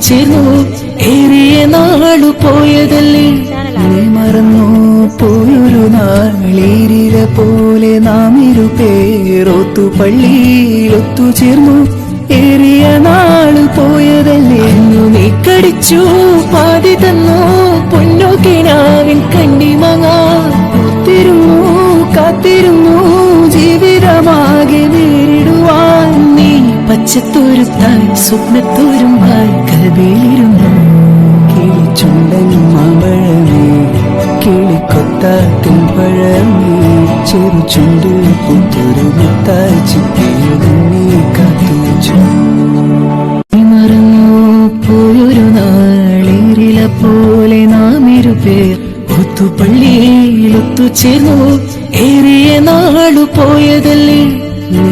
ചേർന്നു ഏറിയ നാളു പോയതല്ലേ നീ മറന്നു പോയൊരു നാളീരില പോലെ നാം ഇരുപേരൊത്തു പള്ളിയിലൊത്തു ചേർന്നു ഏറിയ നാളു പോയതല്ലേ നീ കടിച്ചു പാതി തന്നു പൊന്നോക്കിനാവിൻ കണ്ണിമങ്ങാത്തിരുന്നു കാത്തിരുന്നു ജീവിതമാകെ നേരിടുവാൻ നീ പച്ചത്തോരുത്തായി സ്വപ്നത്തോരുമായി കൽവിയിലിരുന്നു കിളിച്ചുണ്ടൻ മാമ്പഴമേ കിളിക്കൊത്താത്തിൻ പഴമേ ചെറു ചുണ്ടിൽ പുത്തൊരു മുത്തായി ചിപ്പിയുടനെ കാത്തുവച്ചു മറന്നു പോയൊരു നാളേരില പോലെ നാം ഇരുപേർ ഒത്തുപള്ളിയിലൊത്തു ചേർന്നു ഏറിയ നാളു പോയതല്ലേ നീ